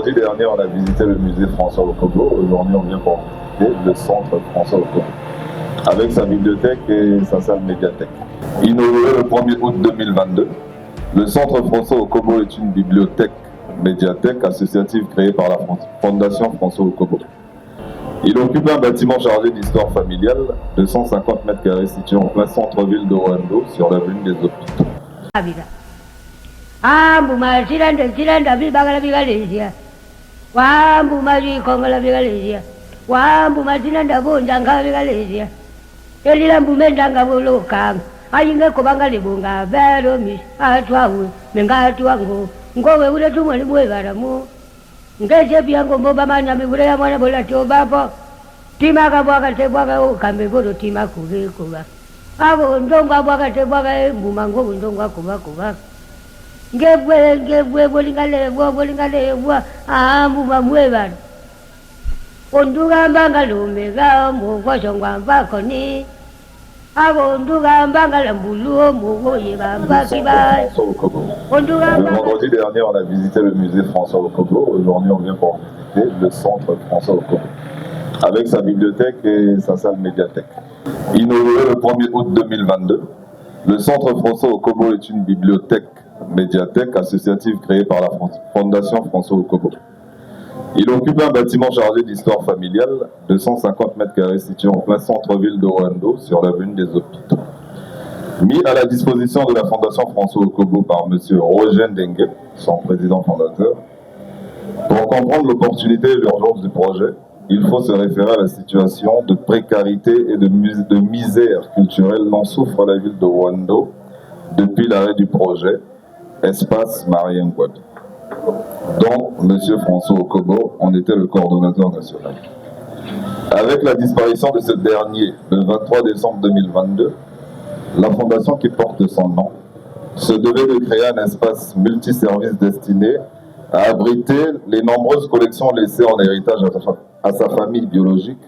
vendredi dernier, on a visité le musée François Okobo. Aujourd'hui, on vient pour visiter le centre François Okobo, avec sa bibliothèque et sa salle médiathèque. Inauguré le 1er août 2022, le centre François Okobo est une bibliothèque médiathèque associative créée par la Fondation François Okobo. Il occupe un bâtiment chargé d'histoire familiale de 150 mètres carrés situé en plein centre-ville de Rwando, sur l'avenue des Hôpitaux. Ayinge kubanga libunga vero mi atwawe mengatwango ngowe ule tumwe baramu ngeje byango mboba manya mibure ya mwana bola to babo tima ka bwaga te bwaga ukambe bodo tima kube kuba abo ndonga bwaga te bwaga mbumango ndonga kuba ngebwe bolingale bwa mbuma mwebana onduga mbanga lume ga mu kwashongwa mbakoni. Le vendredi dernier, on a visité le musée François Okobo. Aujourd'hui, on vient pour visiter le centre François Okobo, avec sa bibliothèque et sa salle médiathèque. Inauguré le 1er août 2022, le centre François Okobo est une bibliothèque médiathèque associative créée par la Fondation François Okobo. Il occupe un bâtiment chargé d'histoire familiale de 150 mètres carrés situé en plein centre-ville de Rwando, sur l'avenue des Hôpitaux. Mis à la disposition de la Fondation François Okobo par M. Roger Dengue, son président fondateur, pour comprendre l'opportunité et l'urgence du projet, il faut se référer à la situation de précarité et de misère culturelle dont souffre la ville de Rwando depuis l'arrêt du projet Espace Marien Ngouabi, dont M. François Okobo en était le coordonnateur national. Avec la disparition de ce dernier le 23 décembre 2022, la fondation qui porte son nom se devait de créer un espace multiservice destiné à abriter les nombreuses collections laissées en héritage à sa famille biologique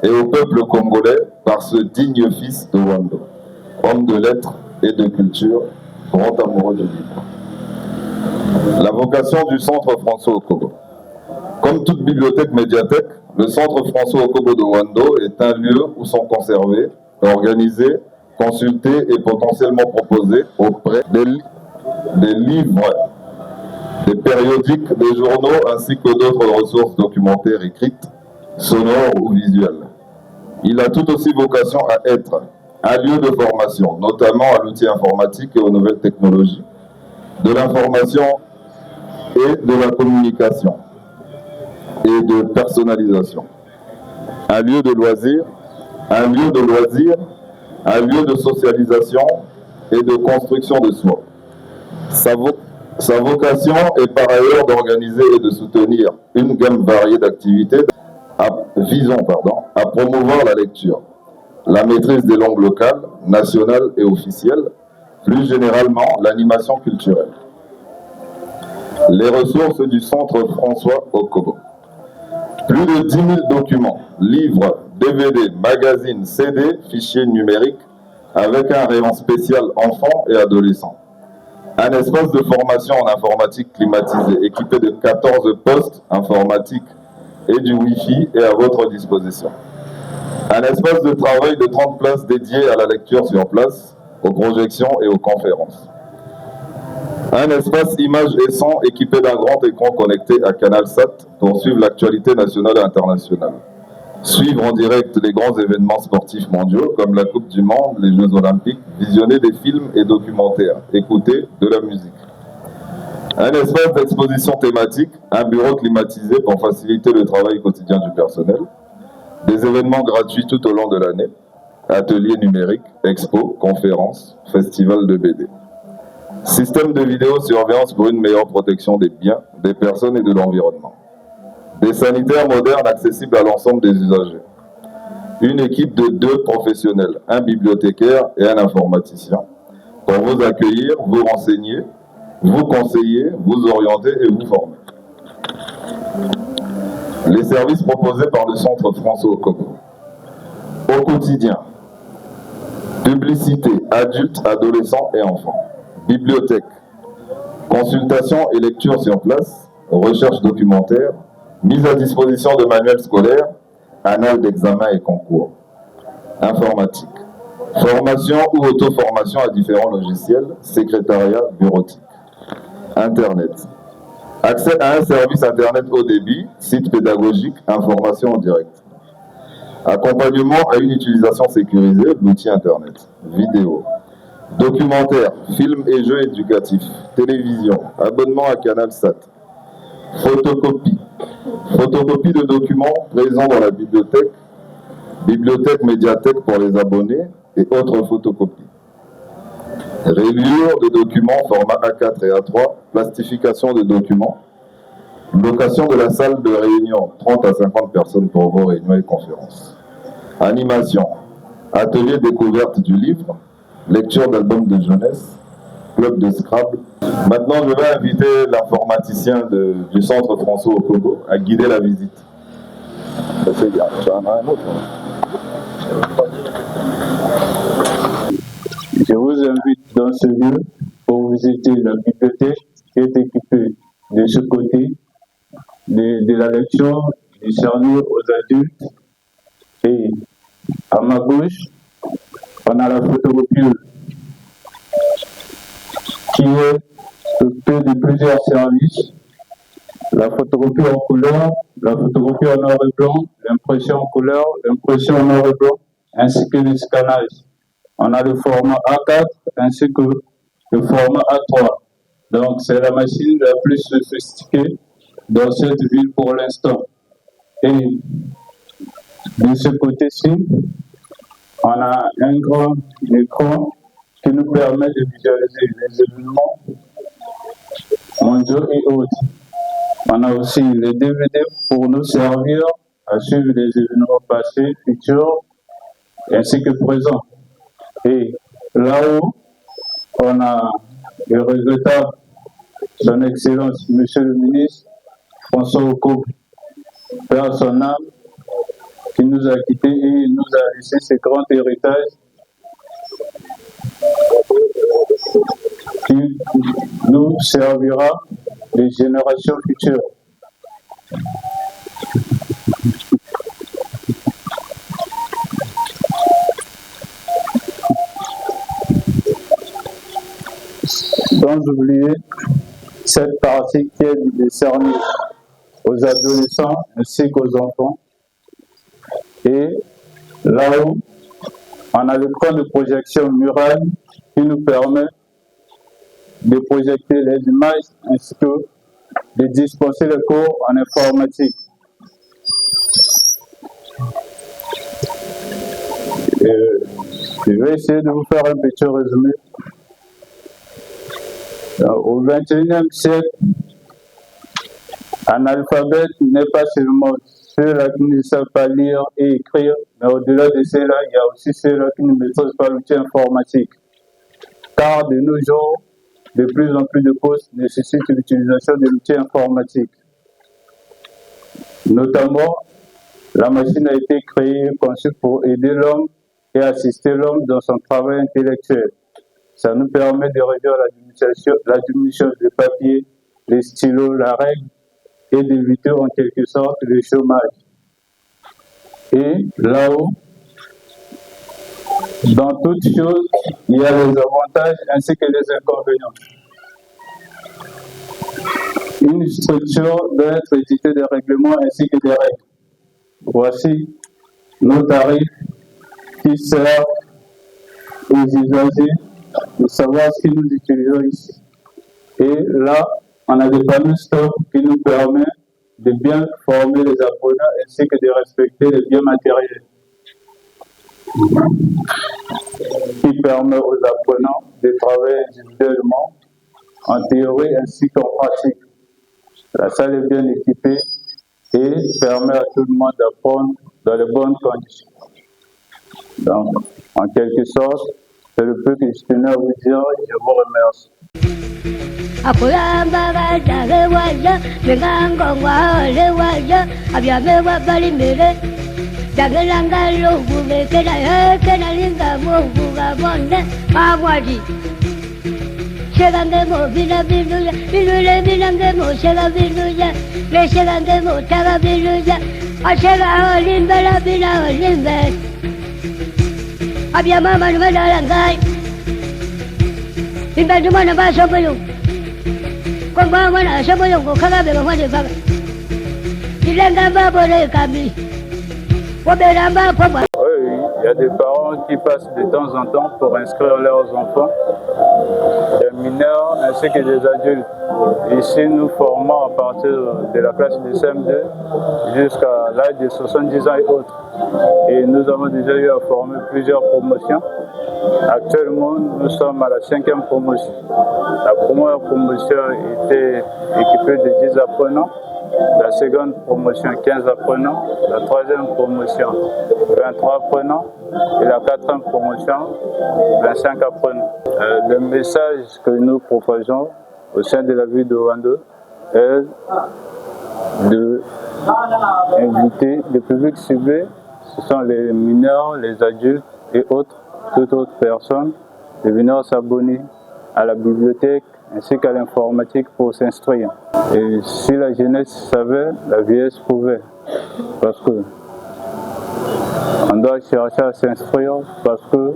et au peuple congolais par ce digne fils de Rwando, homme de lettres et de culture, grand amoureux du livre. La vocation du centre François Okobo. Comme toute bibliothèque médiathèque, le centre François Okobo de Rwando est un lieu où sont conservés, organisés, consultés et potentiellement proposés auprès des livres, des périodiques, des journaux ainsi que d'autres ressources documentaires écrites, sonores ou visuelles. Il a tout aussi vocation à être un lieu de formation, notamment à l'outil informatique et aux nouvelles technologies, de l'information et de la communication et de personnalisation. Un lieu de loisirs, un lieu de socialisation et de construction de soi. Sa vocation est par ailleurs d'organiser et de soutenir une gamme variée d'activités visant à promouvoir la lecture, la maîtrise des langues locales, nationales et officielles, plus généralement l'animation culturelle. Les ressources du centre François Okobo. Plus de 10 000 documents, livres, DVD, magazines, CD, fichiers numériques, avec un rayon spécial enfants et adolescents. Un espace de formation en informatique climatisé, équipé de 14 postes informatiques et du Wi-Fi est à votre disposition. Un espace de travail de 30 places dédiées à la lecture sur place, aux projections et aux conférences. Un espace images et son équipé d'un grand écran connecté à CanalSat pour suivre l'actualité nationale et internationale. Suivre en direct les grands événements sportifs mondiaux comme la Coupe du Monde, les Jeux Olympiques, visionner des films et documentaires, écouter de la musique. Un espace d'exposition thématique, un bureau climatisé pour faciliter le travail quotidien du personnel, des événements gratuits tout au long de l'année, ateliers numériques, expos, conférences, festivals de BD. Système de vidéosurveillance pour une meilleure protection des biens, des personnes et de l'environnement. Des sanitaires modernes accessibles à l'ensemble des usagers. Une équipe de 2 professionnels, un bibliothécaire et un informaticien, pour vous accueillir, vous renseigner, vous conseiller, vous orienter et vous former. Les services proposés par le centre François Okobo. Au quotidien, publicité, adultes, adolescents et enfants. Bibliothèque, consultation et lecture sur place, recherche documentaire, mise à disposition de manuels scolaires, annales d'examen et concours, informatique, formation ou auto-formation à différents logiciels, secrétariat, bureautique, Internet, accès à un service Internet haut débit, site pédagogique, information en direct, accompagnement à une utilisation sécurisée de l'outil Internet, vidéo, documentaire, films et jeux éducatifs, télévision, abonnement à Canal Sat, photocopie, photocopie de documents présents dans la bibliothèque, bibliothèque médiathèque pour les abonnés et autres photocopies. Reliure de documents format A4 et A3, plastification de documents, location de la salle de réunion, 30 à 50 personnes pour vos réunions et conférences. Animation, atelier découverte du livre, lecture d'albums de jeunesse, club de Scrabble. Maintenant, je vais inviter l'informaticien du centre François Okobo à guider la visite. Tu en as un autre. Je vous invite dans ce lieu pour visiter la bibliothèque qui est équipée de ce côté de la lecture décernée aux adultes. Et à ma gauche, on a la photocopieuse qui est dotée de plusieurs services. La photocopie en couleur, la photocopie en noir et blanc, l'impression en couleur, l'impression en noir et blanc, ainsi que le scannage. On a le format A4 ainsi que le format A3. Donc c'est la machine la plus sophistiquée dans cette ville pour l'instant. Et de ce côté-ci, on a un grand écran qui nous permet de visualiser les événements mondiaux et autres. On a aussi les DVD pour nous servir à suivre les événements passés, futurs, ainsi que présents. Et là-haut, on a le regrettable, son Excellence, Monsieur le Ministre, François Okobo, Père son âme, qui nous a quittés et nous a laissé ce grand héritage qui nous servira les générations futures. Sans oublier cette partie qui est décernée aux adolescents ainsi qu'aux enfants. Et là-haut, on a l'écran de projection murale qui nous permet de projeter les images ainsi que de dispenser les cours en informatique. Je vais essayer de vous faire un petit résumé. Au XXIe siècle, un alphabet n'est pas seulement ceux-là qui ne savent pas lire et écrire, mais au-delà de ceux-là, il y a aussi ceux-là qui ne maîtrisent pas l'outil informatique. Car de nos jours, de plus en plus de postes nécessitent l'utilisation de l'outil informatique. Notamment, la machine a été créée et conçue pour aider l'homme et assister l'homme dans son travail intellectuel. Ça nous permet de réduire la diminution des papiers, les stylos, la règle, et d'éviter en quelque sorte le chômage. Et là-haut, dans toute chose, il y a les avantages ainsi que les inconvénients. Une structure doit être éditée des règlements ainsi que des règles. Voici nos tarifs qui servent aux usagers de savoir ce que nous utilisons ici. Et là, on a des panneaux stop qui nous permettent de bien former les apprenants ainsi que de respecter les biens matériels. Qui permet aux apprenants de travailler individuellement en théorie ainsi qu'en pratique. La salle est bien équipée et permet à tout le monde d'apprendre dans les bonnes conditions. Donc, en quelque sorte, c'est le peu que je tenais à vous dire et je vous remercie. Akulamba bajabe waja Mengango wale waja Abyame wabali mbele Dagelanga lugu Bekena heke na linga mungu Gabonde Kamwadi Shegandemo vina vinuya, vinule vinangemo shega vinuya, le shegandemo taga vinuya, ashega olimbe la vina olimbe. Abia mama numedalangai, imba dumana ba soboyo, kwamba mwana soboyo kukagabe bamwade baba. Ilenga babole kabi, wabelamba papa. Il y a des parents qui passent de temps en temps pour inscrire leurs enfants, des mineurs ainsi que des adultes. Ici, nous formons à partir de la classe de CM2 jusqu'à l'âge de 70 ans et autres. Et nous avons déjà eu à former plusieurs promotions. Actuellement, nous sommes à la 5e promotion. La première promotion était équipée de 10 apprenants. La seconde promotion, 15 apprenants. La troisième promotion, 23 apprenants. Et la quatrième promotion, 25 apprenants. Le message que nous proposons au sein de la ville de Wando est d'inviter le public ciblé, ce sont les mineurs, les adultes et autres, toute autre personne, de venir s'abonner à la bibliothèque ainsi qu'à l'informatique pour s'instruire. Et si la jeunesse savait, la vieillesse pouvait. Parce que on doit chercher à s'instruire parce que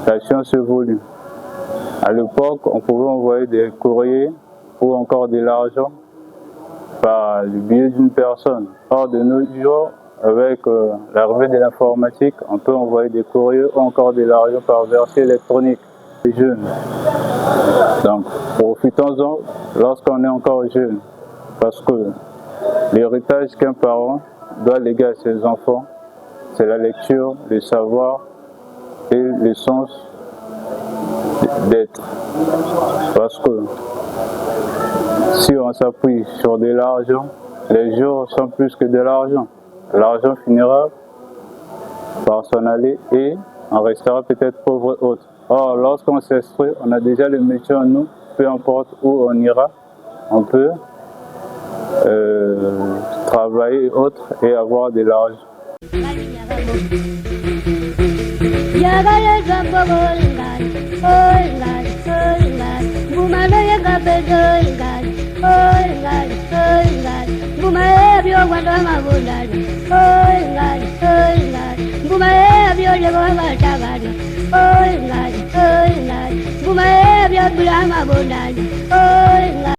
la science évolue. À l'époque, on pouvait envoyer des courriers ou encore de l'argent par le biais d'une personne. Or, de nos jours, avec l'arrivée de l'informatique, on peut envoyer des courriers ou encore de l'argent par version électronique. Les jeunes. Donc, profitons-en lorsqu'on est encore jeune, parce que l'héritage qu'un parent doit léguer à ses enfants, c'est la lecture, le savoir et le sens d'être. Parce que si on s'appuie sur de l'argent, les jours sont plus que de l'argent. L'argent finira par s'en aller et on restera peut-être pauvre et autre. Or, lorsqu'on s'instruit, on a déjà le métier en nous, peu importe où on ira, on peut travailler et autres et avoir de l'argent. Buma